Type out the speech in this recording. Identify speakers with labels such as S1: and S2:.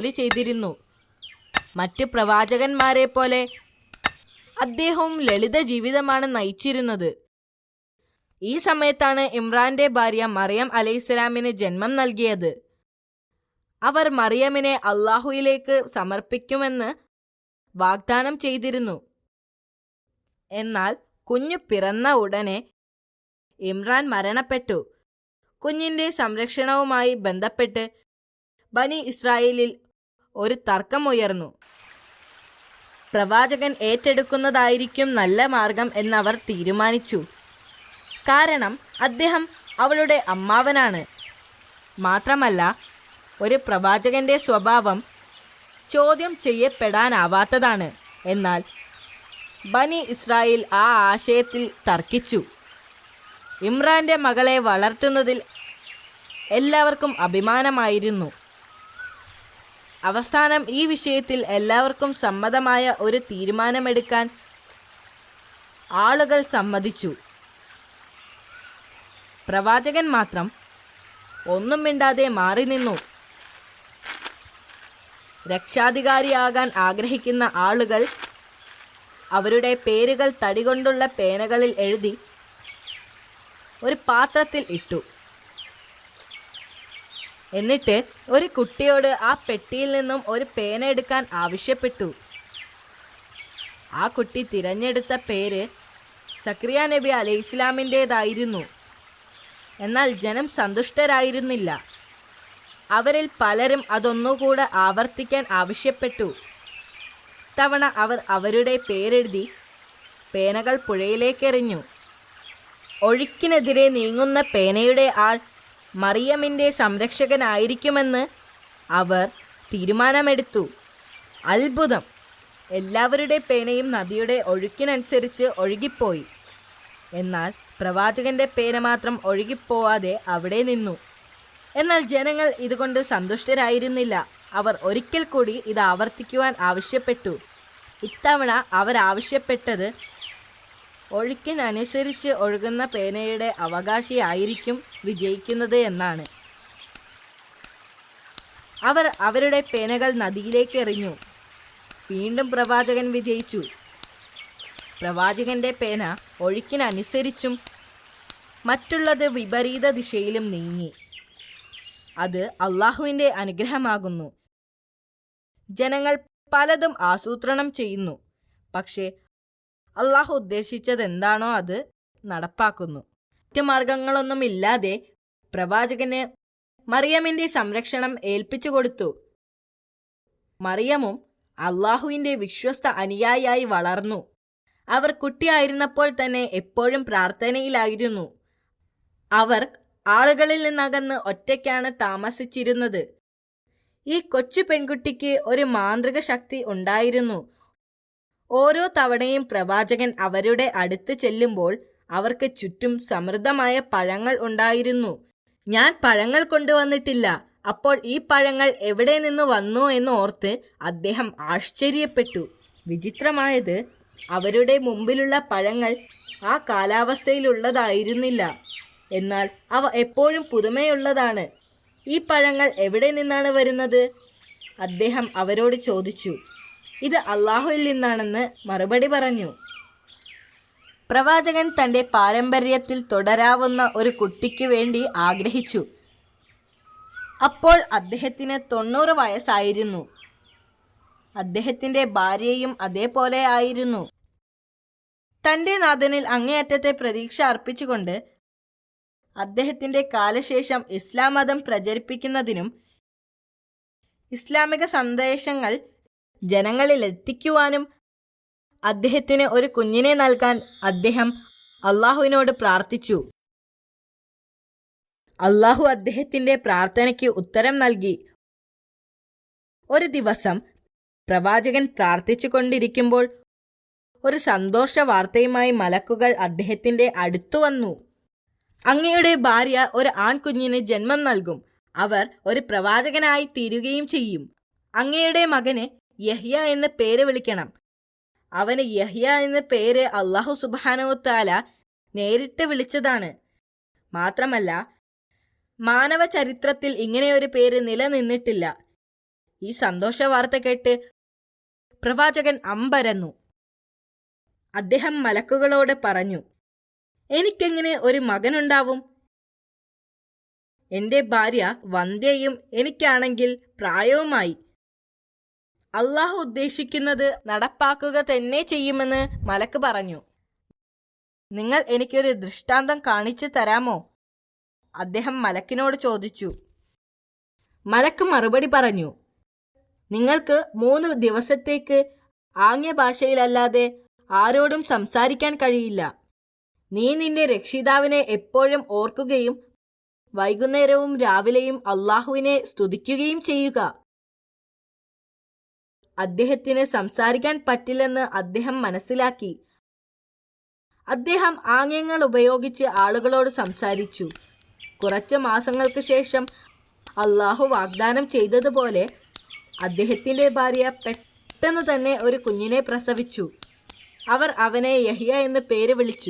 S1: ജോലി ചെയ്തിരുന്നു. മറ്റ് പ്രവാചകന്മാരെ പോലെ അദ്ദേഹവും ലളിത ജീവിതമാണ് നയിച്ചിരുന്നത്. ഈ സമയത്താണ് ഇമ്രാന്റെ ഭാര്യ മറിയം അലൈഹിസ്സലാമിന് ജന്മം നൽകിയത്. അവർ മറിയമിനെ അള്ളാഹുവിലേക്ക് സമർപ്പിക്കുമെന്ന് വാഗ്ദാനം ചെയ്തിരുന്നു. എന്നാൽ കുഞ്ഞു പിറന്ന ഉടനെ ഇമ്രാൻ മരണപ്പെട്ടു. കുഞ്ഞിന്റെ സംരക്ഷണവുമായി ബന്ധപ്പെട്ട് ബനി ഇസ്രായേലിൽ ഒരു തർക്കമുയർന്നു. പ്രവാചകൻ ഏറ്റെടുക്കുന്നതായിരിക്കും നല്ല മാർഗം എന്നവർ തീരുമാനിച്ചു. കാരണം അദ്ദേഹം അവളുടെ അമ്മാവനാണ്. മാത്രമല്ല, ഒരു പ്രവാചകന്റെ സ്വഭാവം ചോദ്യം ചെയ്യപ്പെടാനാവാത്തതാണ്. എന്നാൽ ബനി ഇസ്രായേൽ ആ ആശയത്തിൽ തർക്കിച്ചു. ഇമ്രാന്റെ മകളെ വളർത്തുന്നതിൽ എല്ലാവർക്കും അഭിമാനമായിരുന്നു. അവസാനം ഈ വിഷയത്തിൽ എല്ലാവർക്കും സമ്മതമായ ഒരു തീരുമാനമെടുക്കാൻ ആളുകൾ സമ്മതിച്ചു. പ്രവാചകൻ മാത്രം ഒന്നും മിണ്ടാതെ മാറി നിന്നു. രക്ഷാധികാരിയാകാൻ ആഗ്രഹിക്കുന്ന ആളുകൾ അവരുടെ പേരുകൾ തടികൊണ്ടുള്ള പേനകളിൽ എഴുതി ഒരു പാത്രത്തിൽ ഇട്ടു. എന്നിട്ട് ഒരു കുട്ടിയോട് ആ പെട്ടിയിൽ നിന്നും ഒരു പേന എടുക്കാൻ ആവശ്യപ്പെട്ടു. ആ കുട്ടി തിരഞ്ഞെടുത്ത പേര് സക്രിയ നബി അലൈഹിസ്സലാമിൻ്റേതായിരുന്നു. എന്നാൽ ജനം സന്തുഷ്ടരായിരുന്നില്ല. അവരിൽ പലരും അതൊന്നുകൂടെ ആവർത്തിക്കാൻ ആവശ്യപ്പെട്ടു. തവണ അവർ അവരുടെ പേരെഴുതി പേനകൾ പുഴയിലേക്കെറിഞ്ഞു. ഒഴുക്കിനെതിരെ നീങ്ങുന്ന പേനയുടെ ആൾ മറിയമിൻ്റെ സംരക്ഷകനായിരിക്കുമെന്ന് അവർ തീരുമാനമെടുത്തു. അത്ഭുതം! എല്ലാവരുടെ പേനയും നദിയുടെ ഒഴുക്കിനനുസരിച്ച് ഒഴുകിപ്പോയി. എന്നാൽ പ്രവാചകന്റെ പേന മാത്രം ഒഴുകിപ്പോവാതെ അവിടെ നിന്നു. എന്നാൽ ജനങ്ങൾ ഇതുകൊണ്ട് സന്തുഷ്ടരായിരുന്നില്ല. അവർ ഒരിക്കൽ കൂടി ഇത് ആവർത്തിക്കുവാൻ ആവശ്യപ്പെട്ടു. ഇത്തവണ അവരാവശ്യപ്പെട്ടത് ഒഴുക്കിനനുസരിച്ച് ഒഴുകുന്ന പേനയുടെ അവകാശിയായിരിക്കും വിജയിക്കുന്നത് എന്നാണ്. അവർ അവരുടെ പേനകൾ നദിയിലേക്ക് എറിഞ്ഞു. വീണ്ടും പ്രവാചകൻ വിജയിച്ചു. പ്രവാചകന്റെ പേന ഒഴുക്കിനനുസരിച്ചും മറ്റുള്ളത് വിപരീത ദിശയിലും നീങ്ങി. അത് അള്ളാഹുവിൻ്റെ അനുഗ്രഹമാകുന്നു. ജനങ്ങൾ പലതും ആസൂത്രണം ചെയ്യുന്നു, പക്ഷേ അള്ളാഹു ഉദ്ദേശിച്ചതെന്താണോ അത് നടപ്പാക്കുന്നു. മറ്റു മാർഗങ്ങളൊന്നുമില്ലാതെ പ്രവാചകന് മറിയമിൻ്റെ സംരക്ഷണം ഏൽപ്പിച്ചു കൊടുത്തു. മറിയമും അള്ളാഹുവിൻ്റെ വിശ്വസ്ത അനുയായിയായി വളർന്നു. അവർ കുട്ടിയായിരുന്നപ്പോൾ തന്നെ എപ്പോഴും പ്രാർത്ഥനയിലായിരുന്നു. അവർ ആളുകളിൽ നിന്നകന്ന് ഒറ്റയ്ക്കാണ് താമസിച്ചിരുന്നത്. ഈ കൊച്ചു പെൺകുട്ടിക്ക് ഒരു മാന്ത്രിക ശക്തി ഉണ്ടായിരുന്നു. ഓരോ തവണയും പ്രവാചകൻ അവരുടെ അടുത്ത് ചെല്ലുമ്പോൾ അവർക്ക് ചുറ്റും സമൃദ്ധമായ പഴങ്ങൾ ഉണ്ടായിരുന്നു. ഞാൻ പഴങ്ങൾ കൊണ്ടുവന്നിട്ടില്ല, അപ്പോൾ ഈ പഴങ്ങൾ എവിടെ നിന്ന് വന്നു എന്ന് ഓർത്ത് അദ്ദേഹം ആശ്ചര്യപ്പെട്ടു. വിചിത്രമായത്, അവരുടെ മുമ്പിലുള്ള പഴങ്ങൾ ആ കാലാവസ്ഥയിലുള്ളതായിരുന്നില്ല. എന്നാൽ അവ എപ്പോഴും പുതുമയുള്ളതാണ്. ഈ പഴങ്ങൾ എവിടെ നിന്നാണ് വരുന്നത്? അദ്ദേഹം അവരോട് ചോദിച്ചു. ഇത് അള്ളാഹുവിൽ നിന്നാണെന്ന് മറുപടി പറഞ്ഞു. പ്രവാചകൻ തൻ്റെ പാരമ്പര്യത്തിൽ തുടരാവുന്ന ഒരു കുട്ടിക്ക് വേണ്ടി ആഗ്രഹിച്ചു. അപ്പോൾ അദ്ദേഹത്തിന് 90 വയസ്സായിരുന്നു. അദ്ദേഹത്തിൻ്റെ ഭാര്യയും അതേപോലെ ആയിരുന്നു. തൻ്റെ നാഥനിൽ അങ്ങേയറ്റത്തെ പ്രതീക്ഷ അർപ്പിച്ചുകൊണ്ട് അദ്ദേഹത്തിൻ്റെ കാലശേഷം ഇസ്ലാം മതം പ്രചരിപ്പിക്കുന്നതിനും ഇസ്ലാമിക സന്ദേശങ്ങൾ ജനങ്ങളിൽ എത്തിക്കുവാനും അദ്ദേഹത്തിന് ഒരു കുഞ്ഞിനെ നൽകാൻ അദ്ദേഹം അള്ളാഹുവിനോട് പ്രാർത്ഥിച്ചു. അള്ളാഹു അദ്ദേഹത്തിൻ്റെ പ്രാർത്ഥനയ്ക്ക് ഉത്തരം നൽകി. ഒരു ദിവസം പ്രവാചകൻ പ്രാർത്ഥിച്ചു കൊണ്ടിരിക്കുമ്പോൾ ഒരു സന്തോഷ വാർത്തയുമായി മലക്കുകൾ അദ്ദേഹത്തിൻ്റെ അടുത്തു വന്നു. അങ്ങയുടെ ഭാര്യ ഒരു ആൺകുഞ്ഞിന് ജന്മം നൽകും. അവർ ഒരു പ്രവാചകനായി തീരുകയും ചെയ്യും. അങ്ങയുടെ മകന് യഹ്യ എന്ന് പേര് വിളിക്കണം. അവന് യഹ്യ എന്ന പേര് അല്ലാഹു സുബ്ഹാനഹു തആല നേരിട്ട് വിളിച്ചതാണ്. മാത്രമല്ല, മാനവ ചരിത്രത്തിൽ ഇങ്ങനെയൊരു പേര് നിലനിന്നിട്ടില്ല. ഈ സന്തോഷ വാർത്ത കേട്ട് പ്രവാചകൻ അമ്പരന്നു. അദ്ദേഹം മലക്കുകളോട് പറഞ്ഞു, എനിക്കെങ്ങനെ ഒരു മകനുണ്ടാവും? എന്റെ ഭാര്യ വന്ധ്യയും എനിക്കാണെങ്കിൽ പ്രായവുമായി. അള്ളാഹു ഉദ്ദേശിക്കുന്നത് നടപ്പാക്കുക തന്നെ ചെയ്യുമെന്ന് മലക്ക് പറഞ്ഞു. നിങ്ങൾ എനിക്കൊരു ദൃഷ്ടാന്തം കാണിച്ചു തരാമോ? അദ്ദേഹം മലക്കിനോട് ചോദിച്ചു. മലക്ക് മറുപടി പറഞ്ഞു, നിങ്ങൾക്ക് 3 ദിവസത്തേക്ക് ആംഗ്യഭാഷയിലല്ലാതെ ആരോടും സംസാരിക്കാൻ കഴിയില്ല. നീ നിന്റെ രക്ഷിതാവിനെ എപ്പോഴും ഓർക്കുകയും വൈകുന്നേരവും രാവിലെയും അള്ളാഹുവിനെ സ്തുതിക്കുകയും ചെയ്യുക. അദ്ദേഹത്തിന് സംസാരിക്കാൻ പറ്റില്ലെന്ന് അദ്ദേഹം മനസ്സിലാക്കി. അദ്ദേഹം ആംഗ്യങ്ങൾ ഉപയോഗിച്ച് ആളുകളോട് സംസാരിച്ചു. കുറച്ച് മാസങ്ങൾക്ക് ശേഷം അള്ളാഹു വാഗ്ദാനം ചെയ്തതുപോലെ അദ്ദേഹത്തിൻ്റെ ഭാര്യ പെട്ടെന്ന് തന്നെ ഒരു കുഞ്ഞിനെ പ്രസവിച്ചു. അവർ അവനെ യഹ്യ എന്ന് പേര് വിളിച്ചു.